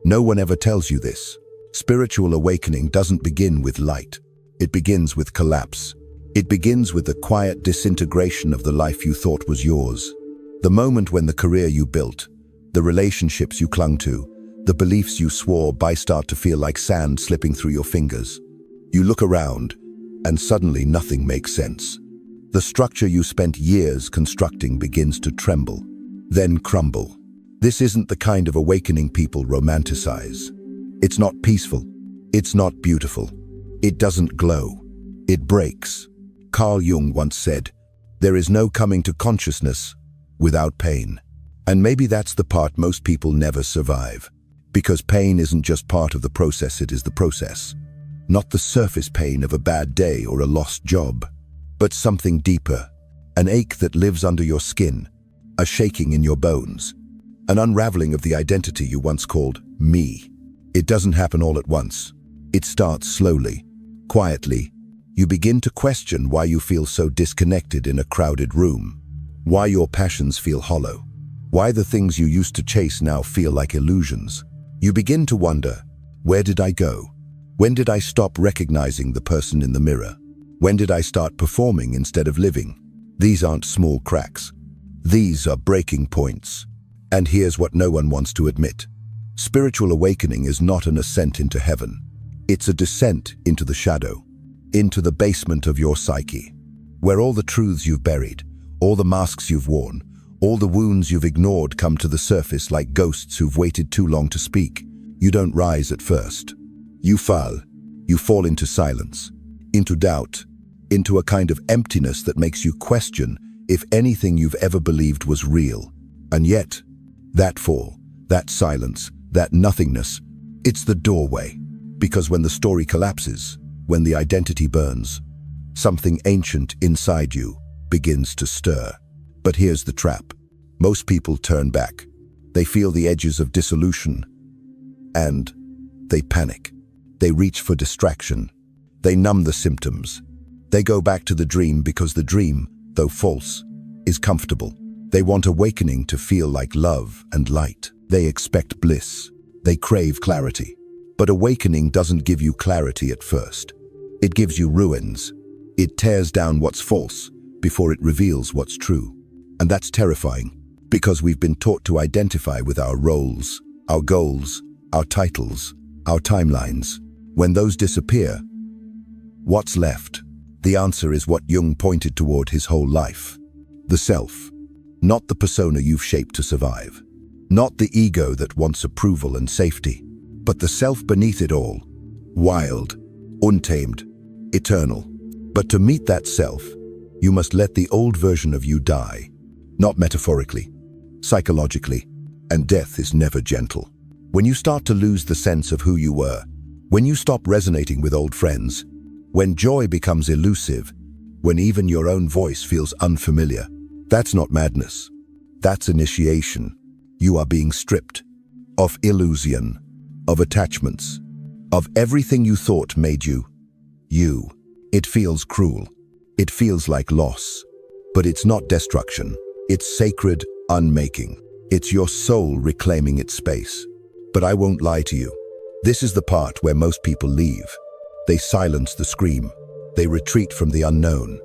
No one ever tells you this. Spiritual awakening doesn't begin with light. It begins with collapse. It begins with the quiet disintegration of the life you thought was yours. The moment when the career you built, the relationships you clung to, the beliefs you swore by start to feel like sand slipping through your fingers. You look around, and suddenly nothing makes sense. The structure you spent years constructing begins to tremble, then crumble. This isn't the kind of awakening people romanticize. It's not peaceful. It's not beautiful. It doesn't glow. It breaks. Carl Jung once said, "There is no coming to consciousness without pain." And maybe that's the part most people never survive. Because pain isn't just part of the process, it is the process. Not the surface pain of a bad day or a lost job, but something deeper. An ache that lives under your skin, a shaking in your bones, an unraveling of the identity you once called me. It doesn't happen all at once. It starts slowly, quietly. You begin to question why you feel so disconnected in a crowded room, why your passions feel hollow, why the things you used to chase now feel like illusions. You begin to wonder, where did I go? When did I stop recognizing the person in the mirror? When did I start performing instead of living? These aren't small cracks. These are breaking points. And here's what no one wants to admit. Spiritual awakening is not an ascent into heaven. It's a descent into the shadow, into the basement of your psyche, where all the truths you've buried, all the masks you've worn, all the wounds you've ignored come to the surface like ghosts who've waited too long to speak. You don't rise at first. You fall. You fall into silence, into doubt, into a kind of emptiness that makes you question if anything you've ever believed was real. And yet, that fall, that silence, that nothingness, it's the doorway. Because when the story collapses, when the identity burns, something ancient inside you begins to stir. But here's the trap. Most people turn back. They feel the edges of dissolution, and they panic. They reach for distraction. They numb the symptoms. They go back to the dream because the dream, though false, is comfortable. They want awakening to feel like love and light. They expect bliss. They crave clarity. But awakening doesn't give you clarity at first. It gives you ruins. It tears down what's false before it reveals what's true. And that's terrifying, because we've been taught to identify with our roles, our goals, our titles, our timelines. When those disappear, what's left? The answer is what Jung pointed toward his whole life. The self. Not the persona you've shaped to survive. Not the ego that wants approval and safety, but the self beneath it all. Wild, untamed, eternal. But to meet that self, you must let the old version of you die. Not metaphorically, psychologically, and death is never gentle. When you start to lose the sense of who you were, when you stop resonating with old friends, when joy becomes elusive, when even your own voice feels unfamiliar, that's not madness. That's initiation. You are being stripped of illusion, of attachments, of everything you thought made you, you. It feels cruel. It feels like loss. But it's not destruction. It's sacred unmaking. It's your soul reclaiming its space. But I won't lie to you. This is the part where most people leave. They silence the scream. They retreat from the unknown.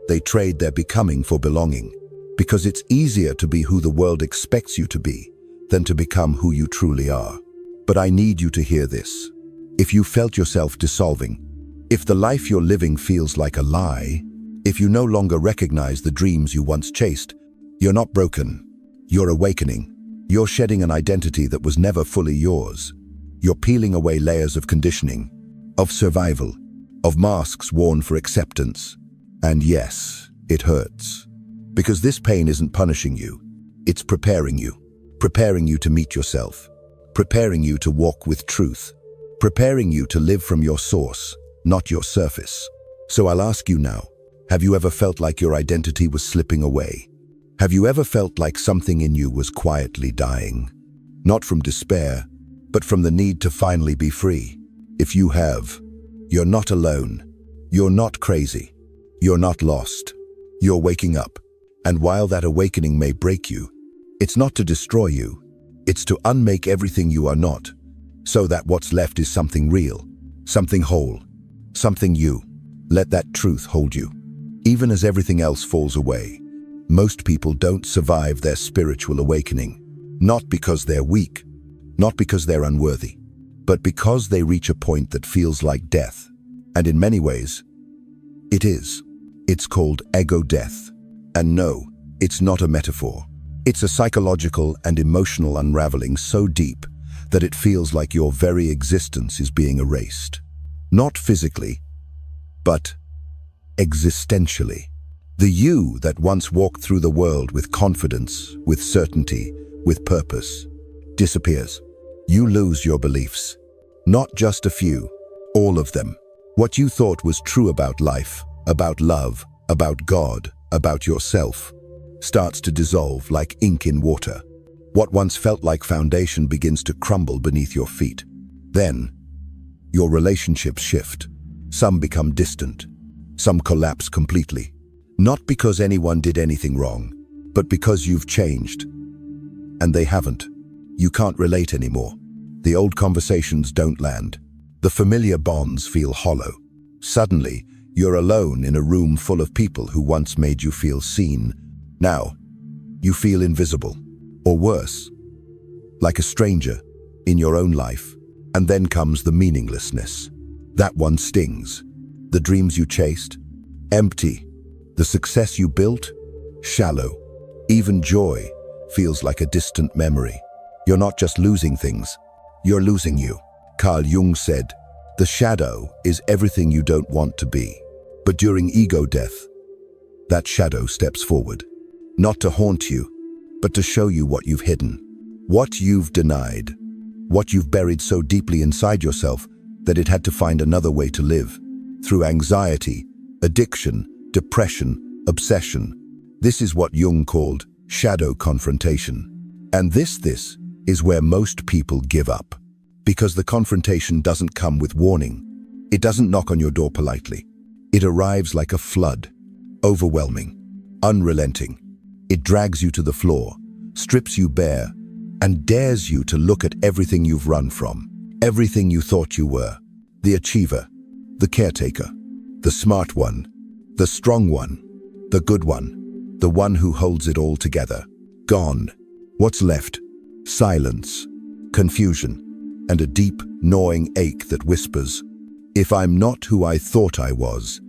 They trade their becoming for belonging. Because it's easier to be who the world expects you to be than to become who you truly are. But I need you to hear this. If you felt yourself dissolving, if the life you're living feels like a lie, if you no longer recognize the dreams you once chased, you're not broken. You're awakening. You're shedding an identity that was never fully yours. You're peeling away layers of conditioning, of survival, of masks worn for acceptance. And yes, it hurts. Because this pain isn't punishing you. It's preparing you to meet yourself, preparing you to walk with truth, preparing you to live from your source, not your surface. So I'll ask you now, have you ever felt like your identity was slipping away? Have you ever felt like something in you was quietly dying? Not from despair, but from the need to finally be free. If you have, you're not alone. You're not crazy. You're not lost. You're waking up. And while that awakening may break you, it's not to destroy you. It's to unmake everything you are not, so that what's left is something real, something whole, something you. Let that truth hold you. Even as everything else falls away, most people don't survive their spiritual awakening, not because they're weak, not because they're unworthy, but because they reach a point that feels like death. And in many ways, it is. It's called ego death. And no, it's not a metaphor. It's a psychological and emotional unraveling so deep that it feels like your very existence is being erased. Not physically, but existentially. The you that once walked through the world with confidence, with certainty, with purpose, disappears. You lose your beliefs. Not just a few, all of them. What you thought was true about life, about love, about God, about yourself, starts to dissolve like ink in water. What once felt like foundation begins to crumble beneath your feet. Then, your relationships shift. Some become distant. Some collapse completely. Not because anyone did anything wrong, but because you've changed. And they haven't. You can't relate anymore. The old conversations don't land. The familiar bonds feel hollow. Suddenly, you're alone in a room full of people who once made you feel seen. Now, you feel invisible, or worse, like a stranger in your own life. And then comes the meaninglessness. That one stings. The dreams you chased, empty. The success you built, shallow. Even joy feels like a distant memory. You're not just losing things, you're losing you. Carl Jung said, "The shadow is everything you don't want to be." But during ego death, that shadow steps forward. Not to haunt you, but to show you what you've hidden, what you've denied, what you've buried so deeply inside yourself that it had to find another way to live. Through anxiety, addiction, depression, obsession. This is what Jung called shadow confrontation. And this is where most people give up. Because the confrontation doesn't come with warning. It doesn't knock on your door politely. It arrives like a flood, overwhelming, unrelenting. It drags you to the floor, strips you bare, and dares you to look at everything you've run from, everything you thought you were. The achiever, the caretaker, the smart one, the strong one, the good one, the one who holds it all together. Gone. What's left? Silence, confusion, and a deep, gnawing ache that whispers, "If I'm not who I thought I was,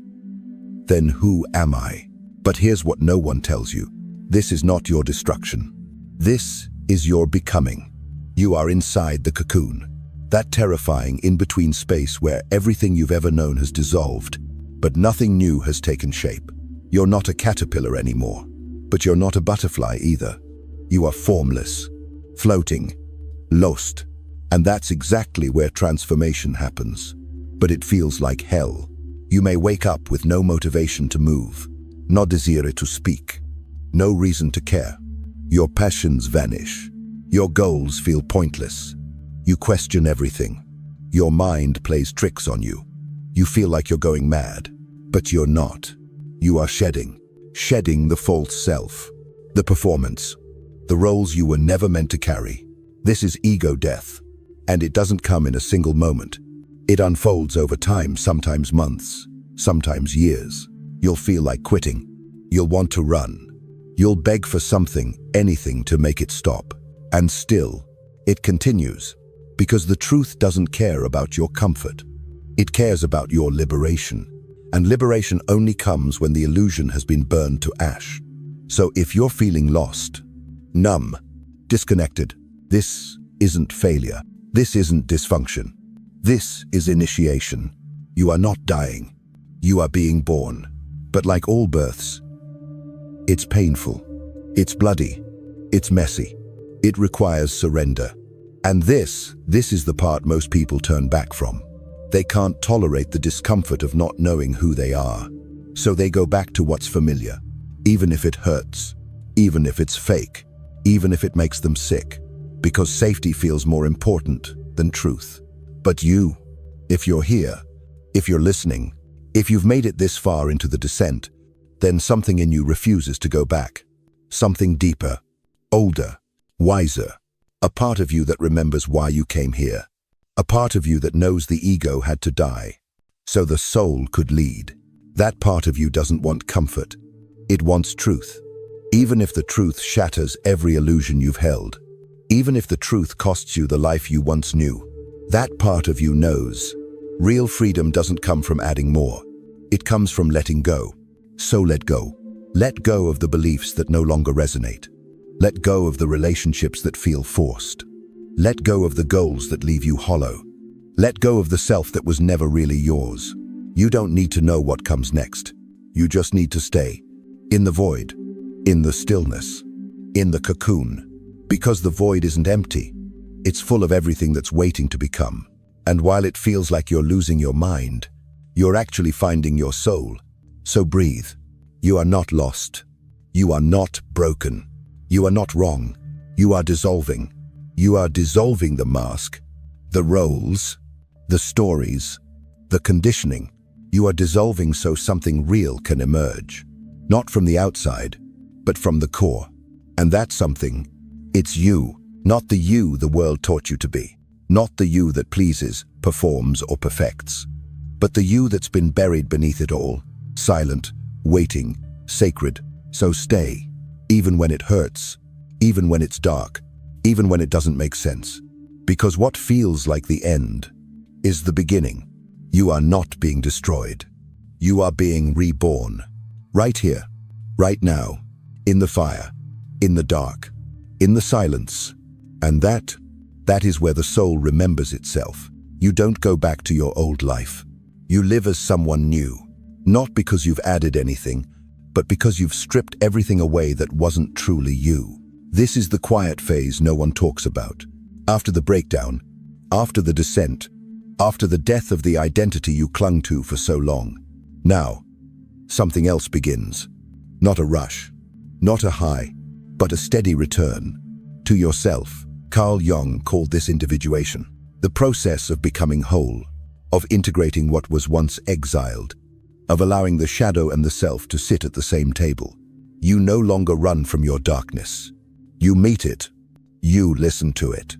then who am I?" But here's what no one tells you. This is not your destruction. This is your becoming. You are inside the cocoon. That terrifying in-between space where everything you've ever known has dissolved, but nothing new has taken shape. You're not a caterpillar anymore, but you're not a butterfly either. You are formless, floating, lost. And that's exactly where transformation happens. But it feels like hell. You may wake up with no motivation to move, no desire to speak, no reason to care. Your passions vanish. Your goals feel pointless. You question everything. Your mind plays tricks on you. You feel like you're going mad, but you're not. You are shedding the false self, the performance, the roles you were never meant to carry. This is ego death, and it doesn't come in a single moment. It unfolds over time, sometimes months, sometimes years. You'll feel like quitting. You'll want to run. You'll beg for something, anything to make it stop. And still, it continues, because the truth doesn't care about your comfort. It cares about your liberation. And liberation only comes when the illusion has been burned to ash. So if you're feeling lost, numb, disconnected, this isn't failure. This isn't dysfunction. This is initiation. You are not dying. You are being born. But like all births, it's painful. It's bloody. It's messy. It requires surrender. And this is the part most people turn back from. They can't tolerate the discomfort of not knowing who they are. So they go back to what's familiar, even if it hurts, even if it's fake, even if it makes them sick, because safety feels more important than truth. But you, if you're here, if you're listening, if you've made it this far into the descent, then something in you refuses to go back. Something deeper, older, wiser, a part of you that remembers why you came here, A part of you that knows the ego had to die, so the soul could lead. That part of you doesn't want comfort. It wants truth. Even if the truth shatters every illusion you've held, even if the truth costs you the life you once knew, that part of you knows. Real freedom doesn't come from adding more. It comes from letting go. So let go. Let go of the beliefs that no longer resonate. Let go of the relationships that feel forced. Let go of the goals that leave you hollow. Let go of the self that was never really yours. You don't need to know what comes next. You just need to stay in the void, in the stillness, in the cocoon. Because the void isn't empty. It's full of everything that's waiting to become. And while it feels like you're losing your mind, you're actually finding your soul. So breathe. You are not lost. You are not broken. You are not wrong. You are dissolving. You are dissolving the mask, the roles, the stories, the conditioning. You are dissolving so something real can emerge. Not from the outside, but from the core. And that something, it's you, not the you the world taught you to be. Not the you that pleases, performs, or perfects. But the you that's been buried beneath it all, silent, waiting, sacred. So stay, even when it hurts, even when it's dark, even when it doesn't make sense. Because what feels like the end is the beginning. You are not being destroyed. You are being reborn. Right here, right now, in the fire, in the dark, in the silence. And that is where the soul remembers itself. You don't go back to your old life. You live as someone new. Not because you've added anything, but because you've stripped everything away that wasn't truly you. This is the quiet phase no one talks about. After the breakdown, after the descent, after the death of the identity you clung to for so long. Now, something else begins. Not a rush, not a high, but a steady return to yourself. Carl Jung called this individuation, the process of becoming whole, of integrating what was once exiled, of allowing the shadow and the self to sit at the same table. You no longer run from your darkness. You meet it. You listen to it.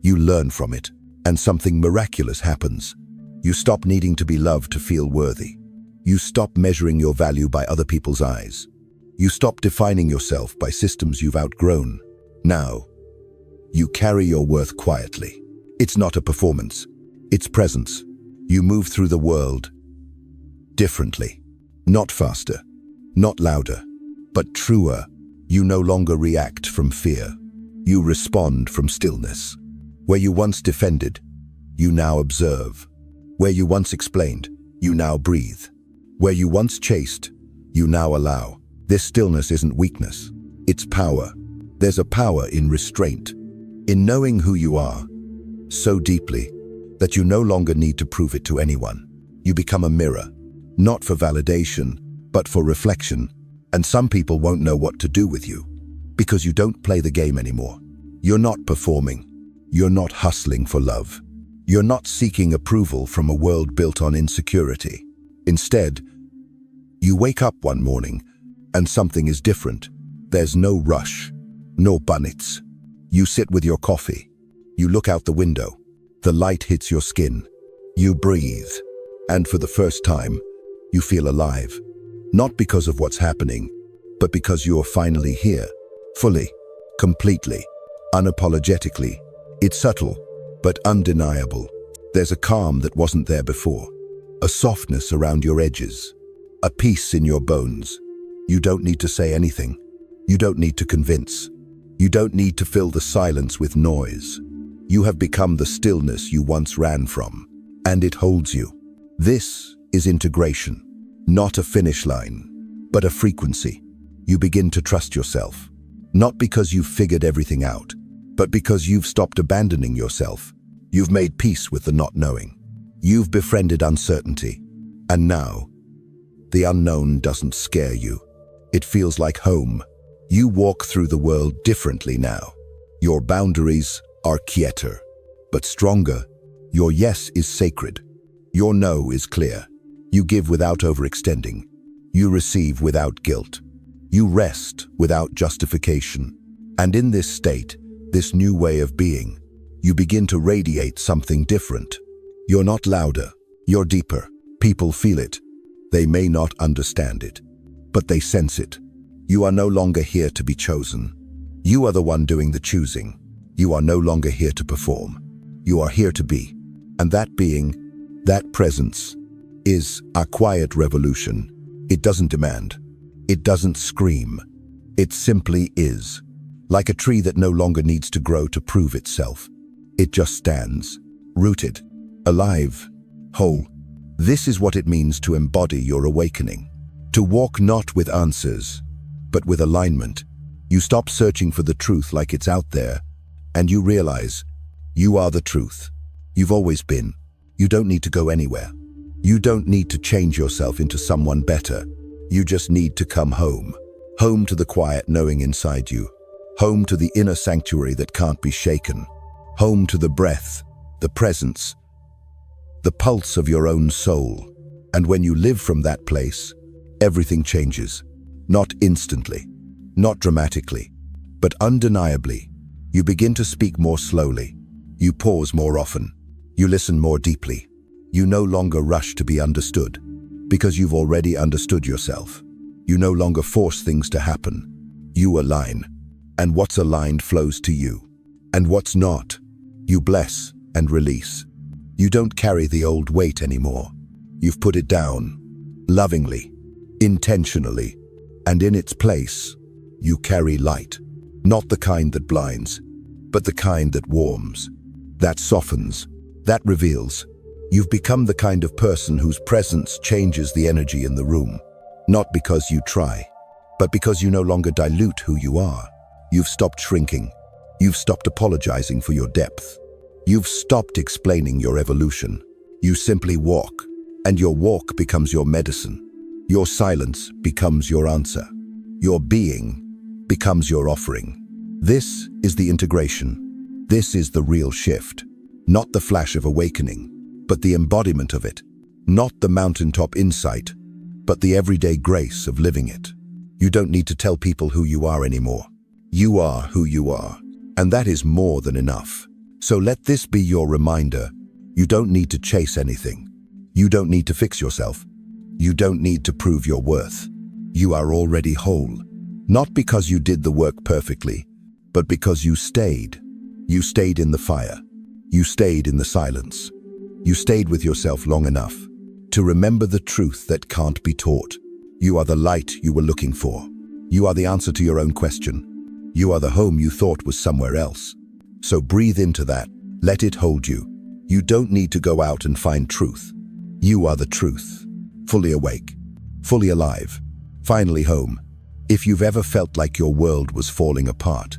You learn from it. And something miraculous happens. You stop needing to be loved to feel worthy. You stop measuring your value by other people's eyes. You stop defining yourself by systems you've outgrown. Now, you carry your worth quietly. It's not a performance. It's presence. You move through the world differently. Not faster, not louder, but truer. You no longer react from fear. You respond from stillness. Where you once defended, you now observe. Where you once explained, you now breathe. Where you once chased, you now allow. This stillness isn't weakness. It's power. There's a power in restraint, in knowing who you are so deeply that you no longer need to prove it to anyone. You become a mirror, not for validation, but for reflection. And some people won't know what to do with you because you don't play the game anymore. You're not performing. You're not hustling for love. You're not seeking approval from a world built on insecurity. Instead, you wake up one morning and something is different. There's no rush, no bunnets. You sit with your coffee. You look out the window. The light hits your skin. You breathe. And for the first time, you feel alive. Not because of what's happening, but because you're finally here. Fully, completely, unapologetically. It's subtle, but undeniable. There's a calm that wasn't there before. A softness around your edges. A peace in your bones. You don't need to say anything. You don't need to convince. You don't need to fill the silence with noise. You have become the stillness you once ran from, and it holds you. This is integration. Not a finish line, but a frequency. You begin to trust yourself, not because you've figured everything out, but because you've stopped abandoning yourself. You've made peace with the not knowing. You've befriended uncertainty. And now, the unknown doesn't scare you. It feels like home. You walk through the world differently now. Your boundaries are quieter, but stronger. Your yes is sacred. Your no is clear. You give without overextending. You receive without guilt. You rest without justification. And in this state, this new way of being, you begin to radiate something different. You're not louder, you're deeper. People feel it. They may not understand it, but they sense it. You are no longer here to be chosen. You are the one doing the choosing. You are no longer here to perform. You are here to be. And that being, that presence, is a quiet revolution. It doesn't demand. It doesn't scream. It simply is. Like a tree that no longer needs to grow to prove itself. It just stands, rooted, alive, whole. This is what it means to embody your awakening. To walk not with answers, but with alignment. You stop searching for the truth like it's out there, and you realize you are the truth. You've always been. You don't need to go anywhere. You don't need to change yourself into someone better. You just need to come home. Home to the quiet knowing inside you. Home to the inner sanctuary that can't be shaken. Home to the breath, the presence, the pulse of your own soul. And when you live from that place, everything changes. Not instantly, not dramatically, but undeniably. You begin to speak more slowly. You pause more often. You listen more deeply. You no longer rush to be understood, because you've already understood yourself. You no longer force things to happen. You align, and what's aligned flows to you. And what's not, you bless and release. You don't carry the old weight anymore. You've put it down, lovingly, intentionally, and in its place, you carry light. Not the kind that blinds, but the kind that warms, that softens, that reveals. You've become the kind of person whose presence changes the energy in the room. Not because you try, but because you no longer dilute who you are. You've stopped shrinking. You've stopped apologizing for your depth. You've stopped explaining your evolution. You simply walk, and your walk becomes your medicine. Your silence becomes your answer. Your being becomes your offering. This is the integration. This is the real shift. Not the flash of awakening, but the embodiment of it. Not the mountaintop insight, but the everyday grace of living it. You don't need to tell people who you are anymore. You are who you are, and that is more than enough. So let this be your reminder. You don't need to chase anything. You don't need to fix yourself. You don't need to prove your worth. You are already whole. Not because you did the work perfectly, but because you stayed. You stayed in the fire. You stayed in the silence. You stayed with yourself long enough to remember the truth that can't be taught. You are the light you were looking for. You are the answer to your own question. You are the home you thought was somewhere else. So breathe into that. Let it hold you. You don't need to go out and find truth. You are the truth. Fully awake. Fully alive. Finally home. If you've ever felt like your world was falling apart.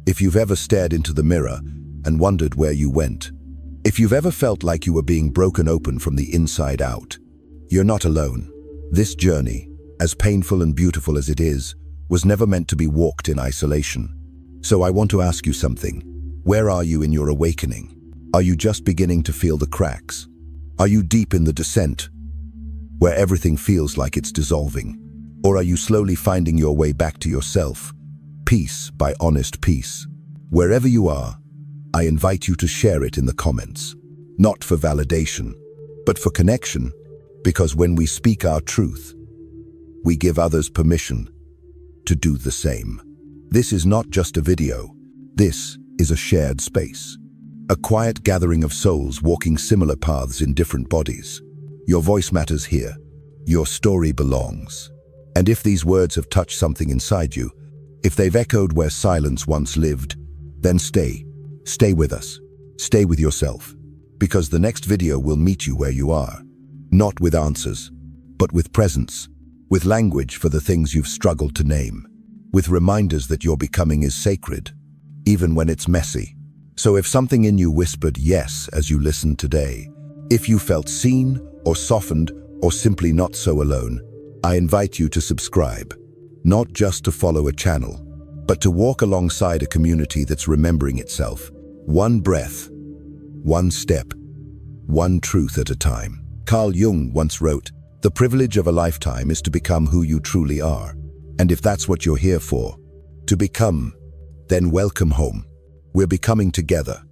If you've ever stared into the mirror and wondered where you went. If you've ever felt like you were being broken open from the inside out, you're not alone. This journey, as painful and beautiful as it is, was never meant to be walked in isolation. So I want to ask you something. Where are you in your awakening? Are you just beginning to feel the cracks? Are you deep in the descent, where everything feels like it's dissolving? Or are you slowly finding your way back to yourself, piece by honest piece? Wherever you are, I invite you to share it in the comments. Not for validation, but for connection, because when we speak our truth, we give others permission to do the same. This is not just a video. This is a shared space. A quiet gathering of souls walking similar paths in different bodies. Your voice matters here. Your story belongs. And if these words have touched something inside you, if they've echoed where silence once lived, then stay. Stay with us. Stay with yourself. Because the next video will meet you where you are. Not with answers, but with presence. With language for the things you've struggled to name. With reminders that your becoming is sacred, even when it's messy. So if something in you whispered yes as you listened today, if you felt seen or softened or simply not so alone, I invite you to subscribe. Not just to follow a channel, but to walk alongside a community that's remembering itself. One breath, one step, one truth at a time. Carl Jung once wrote, "The privilege of a lifetime is to become who you truly are." And if that's what you're here for, to become, then welcome home. We're becoming together.